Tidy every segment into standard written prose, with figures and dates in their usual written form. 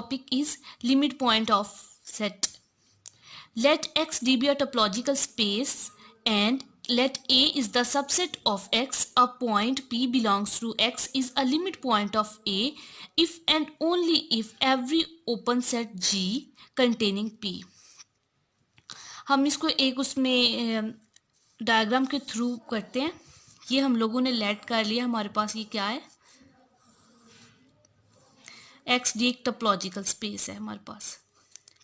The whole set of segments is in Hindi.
topic is limit point of set. Let X be a topological space and let A is the subset of X. A point P belongs to X is a limit point of A if and only if every open set G containing P. हम इसको एक उसमें डायग्राम के थ्रू करते हैं. ये हम लोगों ने लेट कर लिया. हमारे पास ये क्या है, एक्स डी एक टोपोलॉजिकल स्पेस है हमारे पास.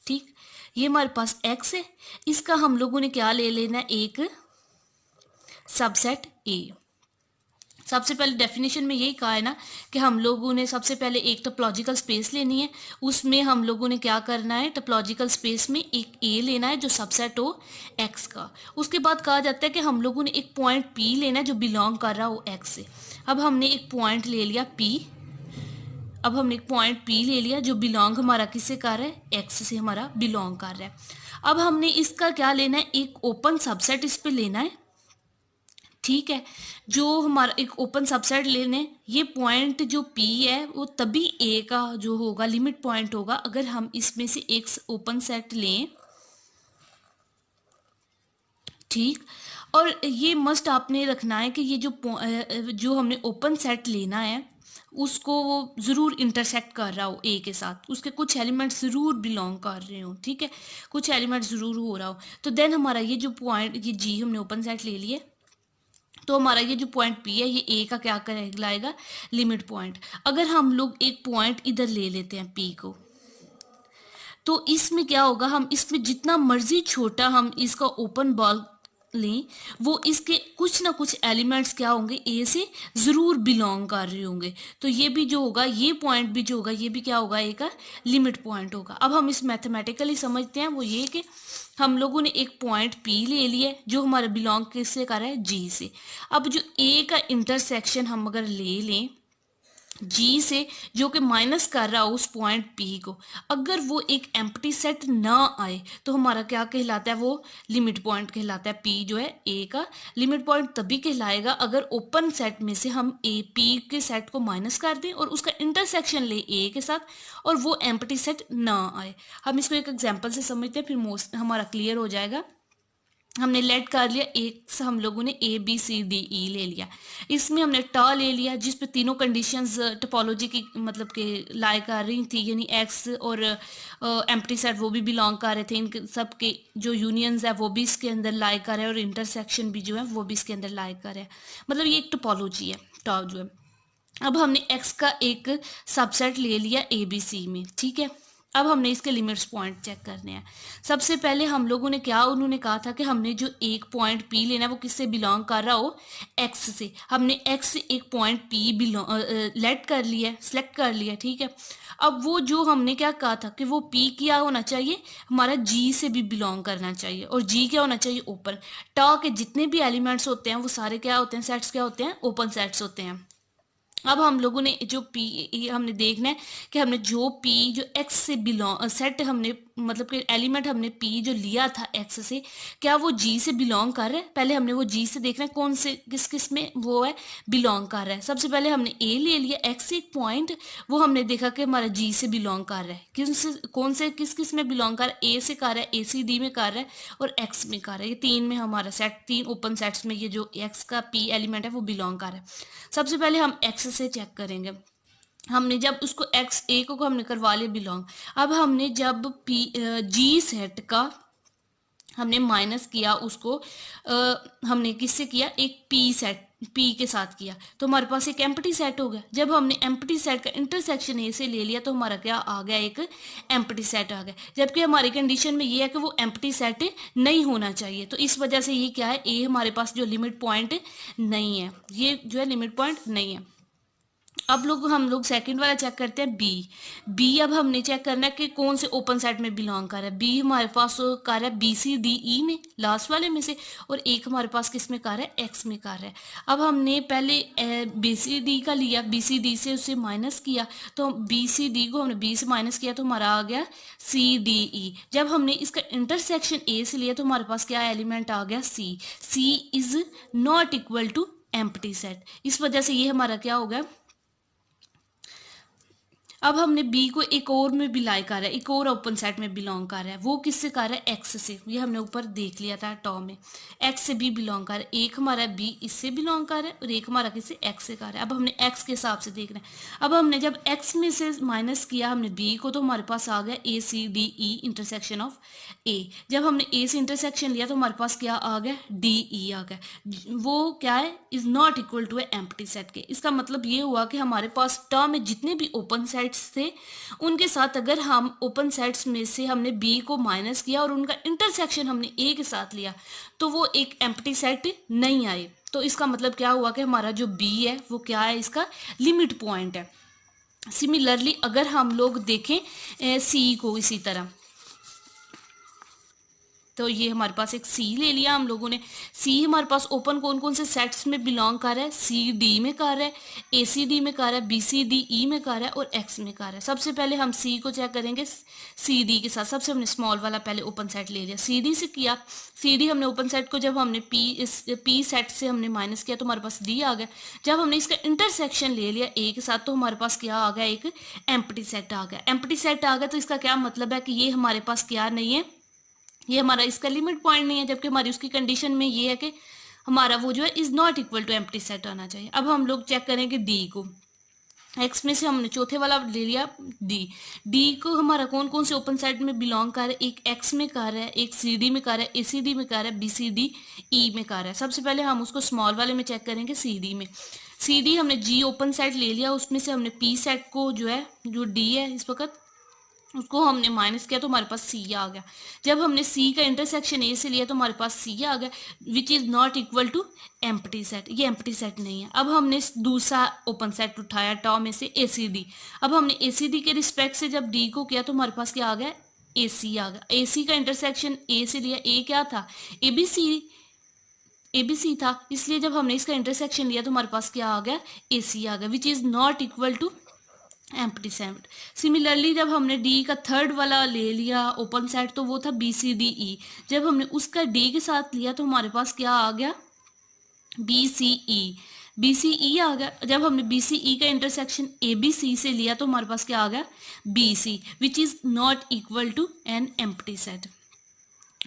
ठीक, ये हमारे पास एक्स है. इसका हम लोगों ने क्या ले लेना है, एक सबसेट ए. सबसे पहले डेफिनेशन में यही कहा है ना कि हम लोगों ने सबसे पहले एक टोपोलॉजिकल स्पेस लेनी है. उसमें हम लोगों ने क्या करना है, टोपोलॉजिकल स्पेस में एक ए लेना है जो सबसेट हो एक्स का. उसके बाद कहा जाता है कि हम लोगों ने एक पॉइंट पी लेना है जो बिलोंग कर रहा हो एक्स से. अब हमने एक पॉइंट ले लिया पी. अब हमने एक पॉइंट पी ले लिया जो बिलोंग हमारा किससे कर रहा है, एक्स से हमारा बिलोंग कर रहा है. अब हमने इसका क्या लेना है, एक ओपन सबसेट इस पे लेना है. ठीक है, जो हमारा एक ओपन सबसेट लेने, ये पॉइंट जो पी है वो तभी ए का जो होगा लिमिट पॉइंट होगा अगर हम इसमें से एक ओपन सेट लें. ठीक, और ये मस्ट आपने रखना है कि ये जो हमने ओपन सेट लेना है उसको वो ज़रूर इंटरसेक्ट कर रहा हो ए के साथ. उसके कुछ एलिमेंट ज़रूर बिलोंग कर रहे हो. ठीक है, कुछ एलिमेंट ज़रूर हो रहा हो. तो देन हमारा ये जो पॉइंट, ये जी हमने ओपन सेट ले लिए, तो हमारा ये जो पॉइंट पी है ये ए का क्या कहलाएगा, लिमिट पॉइंट. अगर हम लोग एक पॉइंट इधर ले लेते हैं पी को, तो इसमें क्या होगा, हम इसमें जितना मर्जी छोटा हम इसका ओपन बॉल लें, वो इसके कुछ ना कुछ एलिमेंट्स क्या होंगे, ए से ज़रूर बिलोंग कर रहे होंगे. तो ये भी जो होगा, ये पॉइंट भी जो होगा, ये भी क्या होगा, ए का लिमिट पॉइंट होगा. अब हम इस मैथमेटिकली समझते हैं, वो ये कि हम लोगों ने एक पॉइंट पी ले लिया जो हमारा बिलोंग किससे कर रहा है, जी से. अब जो ए का इंटरसेक्शन हम अगर ले लें जी से, जो कि माइनस कर रहा हो उस पॉइंट पी को, अगर वो एक एम्प्टी सेट ना आए तो हमारा क्या कहलाता है, वो लिमिट पॉइंट कहलाता है. पी जो है ए का लिमिट पॉइंट तभी कहलाएगा अगर ओपन सेट में से हम ए पी के सेट को माइनस कर दें और उसका इंटरसेक्शन ले ए के साथ और वो एम्प्टी सेट ना आए. हम इसको एक एग्जाम्पल से समझते हैं, फिर हमारा क्लियर हो जाएगा. हमने लेट कर लिया, एक से हम लोगों ने ए बी सी डी ई ले लिया. इसमें हमने टा ले लिया जिस पे तीनों कंडीशंस टोपोलॉजी की मतलब के लाई कर रही थी, यानी एक्स और एम्प्टी सेट वो भी बिलोंग कर रहे थे. इन सब के जो यूनियंस है वो भी इसके अंदर लाई कर रहे हैं और इंटरसेक्शन भी जो है वो भी इसके अंदर लाई कर रहे हैं. मतलब ये एक टोपोलॉजी है टा जो है. अब हमने एक्स का एक सबसेट ले लिया ए बी सी में. ठीक है, अब हमने इसके लिमिट्स पॉइंट चेक करने हैं. सबसे पहले हम लोगों ने क्या, उन्होंने कहा था कि हमने जो एक पॉइंट पी लेना है वो किससे बिलोंग कर रहा हो, एक्स से. हमने एक्स से एक पॉइंट पी लेट कर लिया, सेलेक्ट कर लिया. ठीक है, अब वो जो हमने क्या कहा था कि वो पी क्या होना चाहिए, हमारा जी से भी बिलोंग करना चाहिए. और जी क्या होना चाहिए, ओपन. टा के जितने भी एलिमेंट्स होते हैं वो सारे क्या होते हैं, सेट्स क्या होते हैं, ओपन सेट्स होते हैं. अब हम लोगों ने जो पी हमने देखना है कि हमने जो पी जो एक्स से बिलोंग सेट हमने मतलब कि एलिमेंट हमने पी जो लिया था एक्स से, क्या वो जी से बिलोंग कर रहा है. पहले हमने वो जी से देखना है कौन से किस किस में वो है बिलोंग कर रहा है. सबसे पहले हमने ए ले लिया, एक्स एक पॉइंट, वो हमने देखा कि हमारा जी से बिलोंग कर रहा है. कौन से किस किस में बिलोंग कर रहा है, ए से कर रहा है, ए सी डी में कर रहा है और एक्स में कर रहा है. ये तीन में हमारा सेट, तीन ओपन सेट्स में ये जो एक्स का पी एलिमेंट है वो बिलोंग कर रहा है. सबसे पहले हम एक्स से चेक करेंगे. हमने जब उसको एक्स ए को हमने करवा लिया बिलोंग. अब हमने जब पी जी सेट का हमने माइनस किया उसको हमने किससे किया, एक पी सेट पी के साथ किया, तो हमारे पास एक एम्प्टी सेट हो गया. जब हमने एम्प्टी सेट का इंटरसेक्शन ए से ले लिया तो हमारा क्या आ गया, एक एम्प्टी सेट आ गया. जबकि हमारी कंडीशन में ये है कि वो एम्प्टी सेट नहीं होना चाहिए. तो इस वजह से ये क्या है, ए हमारे पास जो लिमिट पॉइंट नहीं है, ये जो है लिमिट पॉइंट नहीं है. अब हम लोग सेकंड वाला चेक करते हैं बी. अब हमने चेक करना है कि कौन से ओपन सेट में बिलोंग कर रहा है. बी हमारे पास कर रहा है बी सी डी ई में, लास्ट वाले में से, और एक हमारे पास किस में कर रहा है, एक्स में कर रहा है. अब हमने पहले बी सी डी का लिया, बी सी डी से उसे माइनस किया, तो बी सी डी को हमने बी से माइनस किया तो हमारा आ गया सी डी ई. जब हमने इसका इंटरसेक्शन ए से लिया तो हमारे पास क्या एलिमेंट आ गया, C. C is not equal to empty set. इस वजह से ये हमारा क्या हो गया, अब हमने बी को एक और में बिलाई कर रहा है, एक और ओपन सेट में बिलोंग कर रहा है। वो किससे कर रहा है? एक्स से। ये हमने ऊपर देख लिया था टॉ में। एक्स से बी बिलोंग कर रहा है। एक हमारा बी इससे बिलोंग कर रहा है और एक हमारा किससे? एक्स से कर रहा है। अब हमने एक्स के हिसाब से देखना है। अब हमने जब एक्स में से माइनस किया हमने बी को, तो हमारे पास आ गया A C D E intersection of A. जब हमने ए से इंटरसेक्शन लिया तो हमारे पास क्या आ गया? डी ई आ गया। वो क्या है? Is not equal to a empty set के। इसका मतलब ये हुआ कि हमारे पास टर्म में जितने भी ओपन सेट्स थे उनके साथ अगर हम ओपन सेट्स में से हमने बी को माइनस किया और उनका इंटरसेक्शन हमने ए के साथ लिया तो वो एक एम्प्टी सेट नहीं आए। तो इसका मतलब क्या हुआ कि हमारा जो बी है वो क्या है? इसका लिमिट पॉइंट है। सिमिलरली अगर हम लोग देखें सी को इसी तरह, तो ये हमारे पास एक सी ले लिया हम लोगों ने। सी हमारे पास ओपन कौन कौन से सेट्स में बिलोंग कर रहा है? सी डी में कर रहा है, ए सी डी में कर रहा है, बी सी डी ई में कर रहा है और एक्स में कर रहा है। सबसे पहले हम सी को चेक करेंगे सी डी के साथ। सबसे हमने स्मॉल वाला पहले ओपन सेट ले लिया, सी डी से किया। सी डी हमने ओपन सेट को जब हमने पी सेट से हमने माइनस किया तो हमारे पास डी आ गया। जब हमने इसका इंटरसेक्शन ले लिया ए के साथ तो हमारे पास क्या आ गया? एक एम्प्टी सेट आ गया। एम्प्टी सेट आ गया तो इसका क्या मतलब है कि ये हमारे पास क्या नहीं है? ये हमारा इसका लिमिट पॉइंट नहीं है, जबकि हमारी उसकी कंडीशन में ये है कि हमारा वो जो है is not equal to empty set आना चाहिए। अब हम लोग चेक करेंगे डी को। एक्स में से हमने चौथे वाला ले लिया डी। डी को हमारा कौन कौन से ओपन सेट में बिलोंग कर रहा है? एक एक्स में कर रहा है, एक सी डी में कर रहा है, ए सी डी में कर रहा है, बी सी डी ई में कर रहा है। सबसे पहले हम उसको स्मॉल वाले में चेक करेंगे सी डी में। सी डी हमने जी ओपन सेट ले लिया, उसमें से हमने पी सेट को जो है जो डी है इस वक्त उसको हमने माइनस किया तो हमारे पास सी आ गया। जब हमने सी का इंटरसेक्शन ए से लिया तो हमारे पास सी आ गया, which is not equal to empty set. ये एम्प्टी सेट नहीं है। अब हमने दूसरा ओपन सेट उठाया टॉ में से ए सी डी। अब हमने ए सी डी के रिस्पेक्ट से जब डी को किया तो हमारे पास क्या आ गया? ए सी आ गया। ए सी का इंटरसेक्शन ए से लिया, ए क्या था? ए बी सी था, इसलिए जब हमने इसका इंटरसेक्शन लिया तो हमारे पास क्या आ गया? ए सी आ गया, which is not equal to empty set. Similarly जब हमने डी का थर्ड वाला ले लिया ओपन सेट तो वो था बी सी डी ई। जब हमने उसका डी के साथ लिया तो हमारे पास क्या आ गया? बी सी ई। बी सी ई आ गया। जब हमने बी सी ई का इंटरसेक्शन ए बी सी से लिया तो हमारे पास क्या आ गया? B C, which is not equal to an empty set.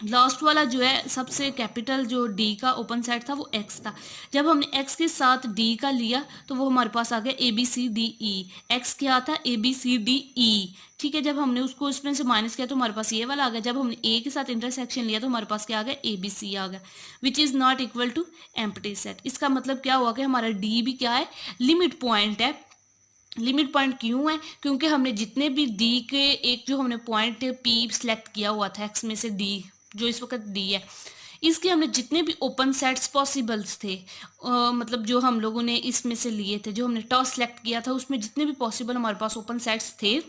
Last वाला जो है सबसे कैपिटल जो डी का ओपन सेट था वो एक्स था। जब हमने एक्स के साथ डी का लिया तो वो हमारे पास आ गया A B C D E. X क्या था? A B C D E. ठीक है, जब हमने उसको इसमें से माइनस किया तो हमारे पास ये वाला आ गया। जब हमने ए के साथ इंटरसेक्शन लिया तो हमारे पास क्या आ गया? ए बी सी आ गया, which is not equal to empty set. इसका मतलब क्या हुआ कि हमारा डी भी क्या है? लिमिट पॉइंट है। लिमिट पॉइंट क्यों है? क्योंकि हमने जितने भी डी के एक जो हमने पॉइंट पी सेलेक्ट किया हुआ था एक्स में से डी जो इस वक्त डी है, इसके हमने जितने भी ओपन सेट्स पॉसिबल्स थे मतलब जो हम लोगों ने इसमें से लिए थे, जो हमने टॉस सेलेक्ट किया था उसमें जितने भी पॉसिबल हमारे पास ओपन सेट्स थे,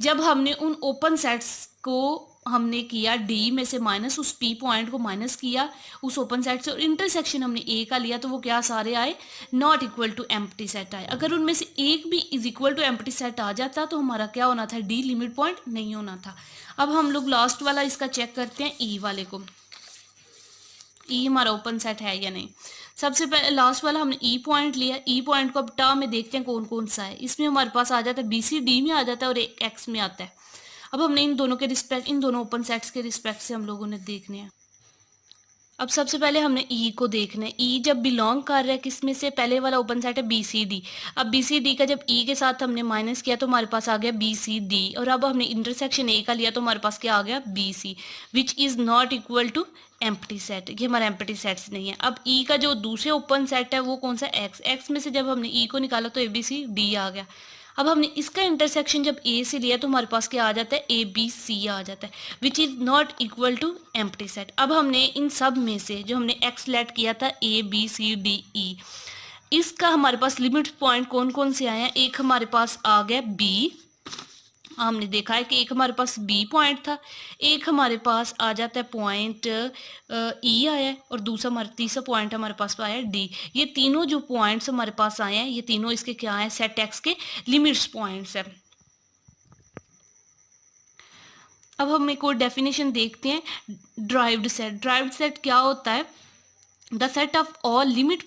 जब हमने उन ओपन सेट्स को हमने किया डी में से माइनस, उस पी पॉइंट को माइनस किया उस ओपन सेट से और इंटरसेक्शन हमने ए का लिया तो वो क्या सारे आए? Not equal to empty set आए। अगर उनमें से एक भी is equal to empty set आ जाता तो हमारा क्या होना था? डी लिमिट पॉइंट नहीं होना था। अब हम लोग लास्ट वाला इसका चेक करते हैं ई वाले को। ई हमारा ओपन सेट है या नहीं। सबसे पहले लास्ट वाला हमने ई पॉइंट लिया। ई पॉइंट को अब टर्म में देखते हैं कौन कौन सा है। इसमें हमारे पास आ जाता है बी सी डी में आ जाता है और एक एक्स में आता है। अब हमने इन दोनों के रिस्पेक्ट, इन दोनों ओपन सेट्स के रिस्पेक्ट से हम लोगों ने देखने हैं। अब सबसे पहले हमने ई को देखना है। ई जब बिलोंग कर रहा है किस में से? पहले वाला ओपन सेट है बी सी डी। अब बी सी डी का जब ई के साथ हमने माइनस किया तो हमारे पास आ गया बी सी डी और अब हमने इंटरसेक्शन ए का लिया तो हमारे पास क्या आ गया? B C, which is not equal to empty set. ये हमारा एम्प्टी सेट्स नहीं है। अब ई का जो दूसरे ओपन सेट है वो कौन सा? एक्स। एक्स में से जब हमने ई को निकाला तो ए बी सी डी आ गया। अब हमने इसका इंटरसेक्शन जब ए से लिया तो हमारे पास क्या आ जाता है? ए बी सी आ जाता है, which is not equal to empty set. अब हमने इन सब में से जो हमने एक्स सेलेक्ट किया था ए बी सी डी ई, इसका हमारे पास लिमिट पॉइंट कौन कौन से आए हैं? एक हमारे पास आ गया बी, हमने देखा है कि एक हमारे पास बी पॉइंट था, एक हमारे पास आ जाता है पॉइंट ई आया है और दूसरा हमारा तीसरा पॉइंट हमारे पास आया है डी। ये तीनों जो पॉइंट्स हमारे पास आए हैं ये तीनों इसके क्या हैं? सेट एक्स के लिमिट्स पॉइंट्स है। अब हम एक और डेफिनेशन देखते हैं ड्राइव्ड सेट। ड्राइव्ड सेट क्या होता है? The set of all limit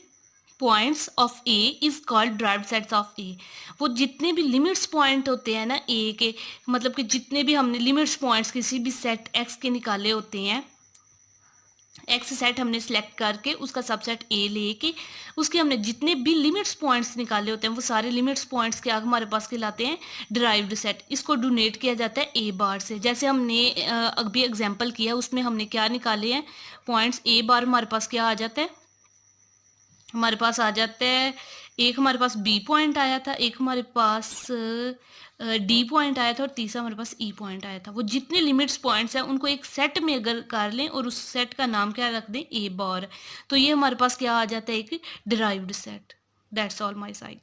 points of A is called derived sets of A. वो जितने भी लिमिट्स पॉइंट होते हैं ना ए के, मतलब कि जितने भी हमने लिमिट्स पॉइंट्स किसी भी सेट एक्स के निकाले होते हैं, एक्स सेट हमने सेलेक्ट करके उसका सबसेट ए लेके उसके हमने जितने भी लिमिट्स पॉइंट्स निकाले होते हैं वो सारे लिमिट्स पॉइंट्स क्या हमारे पास कहलाते हैं डिराइव्ड सेट। इसको डोनेट किया जाता है ए बार से। जैसे हमने अभी एग्जांपल किया उसमें हमने क्या निकाले हैं पॉइंट्स, ए बार हमारे पास क्या आ जाता है, हमारे पास आ जाता है एक हमारे पास बी पॉइंट आया था, एक हमारे पास डी पॉइंट आया था और तीसरा हमारे पास ई पॉइंट आया था। वो जितने लिमिट्स पॉइंट्स हैं उनको एक सेट में अगर कर लें और उस सेट का नाम क्या रख दें ए बार, तो ये हमारे पास क्या आ जाता है एक derived set. That's all my side.